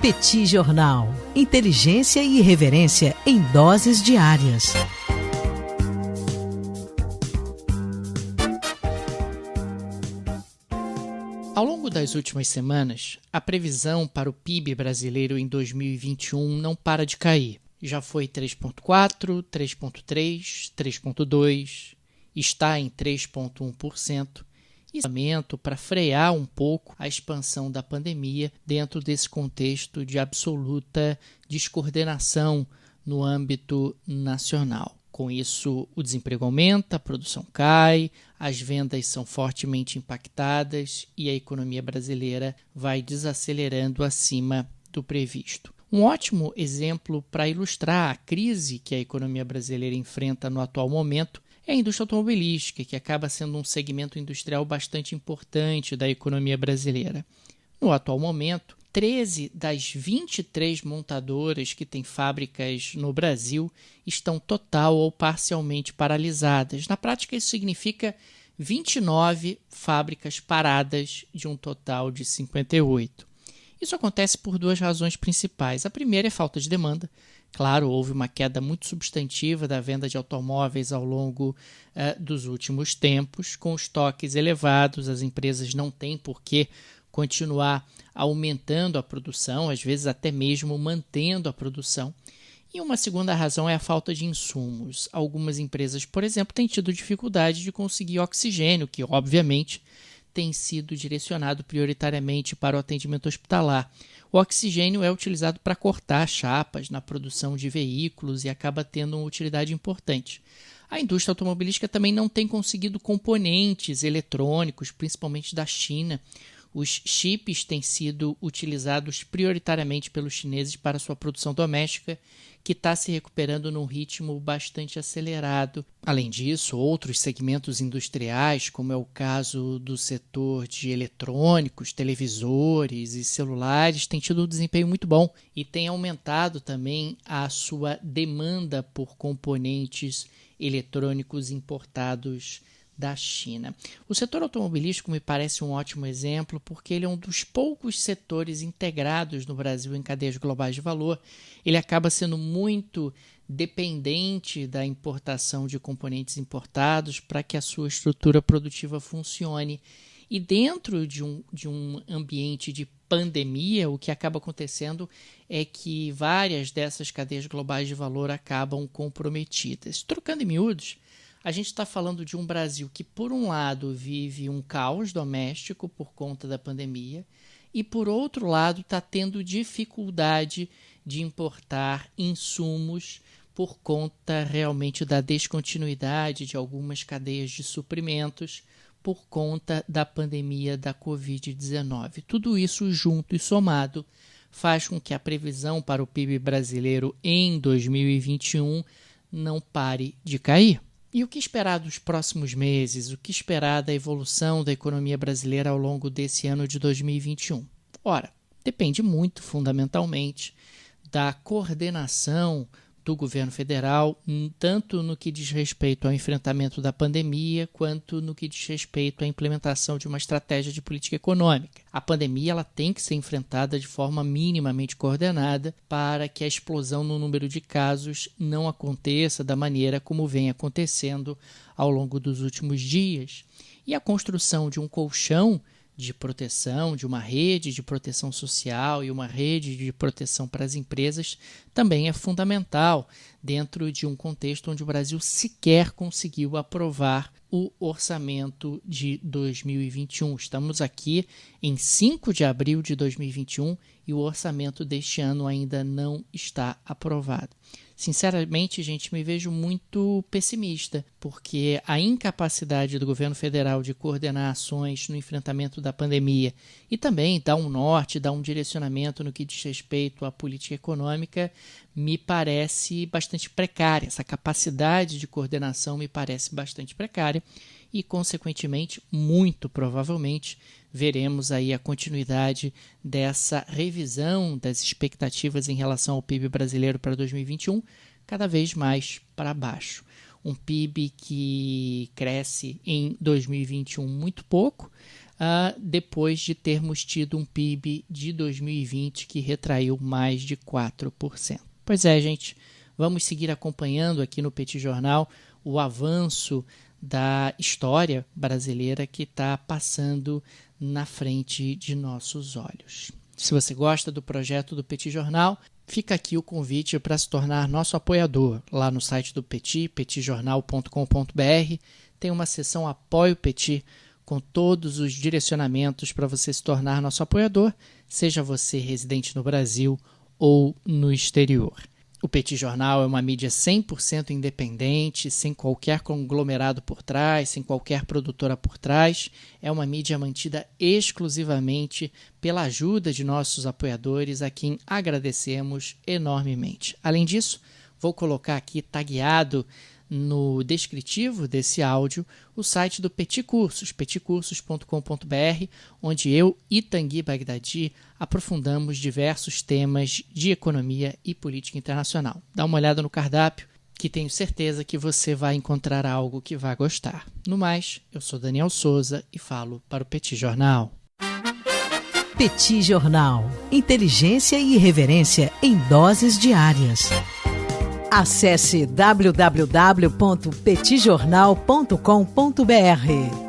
Petit Jornal. Inteligência e irreverência em doses diárias. Ao longo das últimas semanas, a previsão para o PIB brasileiro em 2021 não para de cair. Já foi 3,4%, 3,3%, 3,2%, está em 3,1%. Isso para frear um pouco a expansão da pandemia dentro desse contexto de absoluta descoordenação no âmbito nacional. Com isso, o desemprego aumenta, a produção cai, as vendas são fortemente impactadas e a economia brasileira vai desacelerando acima do previsto. Um ótimo exemplo para ilustrar a crise que a economia brasileira enfrenta no atual momento é a indústria automobilística, que acaba sendo um segmento industrial bastante importante da economia brasileira. No atual momento, 13 das 23 montadoras que têm fábricas no Brasil estão total ou parcialmente paralisadas. Na prática, isso significa 29 fábricas paradas de um total de 58. Isso acontece por duas razões principais. A primeira é falta de demanda. Claro, houve uma queda muito substantiva da venda de automóveis ao longo dos últimos tempos. Com estoques elevados, as empresas não têm por que continuar aumentando a produção, às vezes até mesmo mantendo a produção. E uma segunda razão é a falta de insumos. Algumas empresas, por exemplo, têm tido dificuldade de conseguir oxigênio, que obviamente tem sido direcionado prioritariamente para o atendimento hospitalar. O oxigênio é utilizado para cortar chapas na produção de veículos e acaba tendo uma utilidade importante. A indústria automobilística também não tem conseguido componentes eletrônicos, principalmente da China. Os chips têm sido utilizados prioritariamente pelos chineses para sua produção doméstica, que está se recuperando num ritmo bastante acelerado. Além disso, outros segmentos industriais, como é o caso do setor de eletrônicos, televisores e celulares, têm tido um desempenho muito bom e tem aumentado também a sua demanda por componentes eletrônicos importados da China. O setor automobilístico me parece um ótimo exemplo porque ele é um dos poucos setores integrados no Brasil em cadeias globais de valor. Ele acaba sendo muito dependente da importação de componentes importados para que a sua estrutura produtiva funcione. E dentro de um ambiente de pandemia, o que acaba acontecendo é que várias dessas cadeias globais de valor acabam comprometidas. Trocando em miúdos, a gente está falando de um Brasil que, por um lado, vive um caos doméstico por conta da pandemia e, por outro lado, está tendo dificuldade de importar insumos por conta realmente da descontinuidade de algumas cadeias de suprimentos por conta da pandemia da Covid-19. Tudo isso junto e somado faz com que a previsão para o PIB brasileiro em 2021 não pare de cair. E o que esperar dos próximos meses? O que esperar da evolução da economia brasileira ao longo desse ano de 2021? Ora, depende muito, fundamentalmente, da coordenação do governo federal, tanto no que diz respeito ao enfrentamento da pandemia, quanto no que diz respeito à implementação de uma estratégia de política econômica. A pandemia ela tem que ser enfrentada de forma minimamente coordenada para que a explosão no número de casos não aconteça da maneira como vem acontecendo ao longo dos últimos dias. E a construção de um colchão de proteção, de uma rede de proteção social e uma rede de proteção para as empresas também é fundamental dentro de um contexto onde o Brasil sequer conseguiu aprovar o orçamento de 2021. Estamos aqui em 5 de abril de 2021 e o orçamento deste ano ainda não está aprovado. Sinceramente, gente, me vejo muito pessimista, porque a incapacidade do governo federal de coordenar ações no enfrentamento da pandemia e também dar um norte, dar um direcionamento no que diz respeito à política econômica me parece bastante precária. Essa capacidade de coordenação me parece bastante precária e, consequentemente, muito provavelmente, veremos aí a continuidade dessa revisão das expectativas em relação ao PIB brasileiro para 2021, cada vez mais para baixo. Um PIB que cresce em 2021 muito pouco, depois de termos tido um PIB de 2020 que retraiu mais de 4%. Pois é, gente, vamos seguir acompanhando aqui no Petit Jornal o avanço da história brasileira que está passando na frente de nossos olhos. Se você gosta do projeto do Petit Jornal, fica aqui o convite para se tornar nosso apoiador. Lá no site do Petit, petitjornal.com.br, tem uma seção Apoio Petit com todos os direcionamentos para você se tornar nosso apoiador, seja você residente no Brasil ou no exterior. O Petit Jornal é uma mídia 100% independente, sem qualquer conglomerado por trás, sem qualquer produtora por trás. É uma mídia mantida exclusivamente pela ajuda de nossos apoiadores, a quem agradecemos enormemente. Além disso, vou colocar aqui tagueado no descritivo desse áudio o site do Petit Cursos, petitcursos.com.br, onde eu e Tanguy Bagdadi aprofundamos diversos temas de economia e política internacional. Dá uma olhada no cardápio, que tenho certeza que você vai encontrar algo que vai gostar. No mais, eu sou Daniel Souza e falo para o Petit Jornal. Petit Jornal. Inteligência e irreverência em doses diárias. Acesse www.petitjornal.com.br.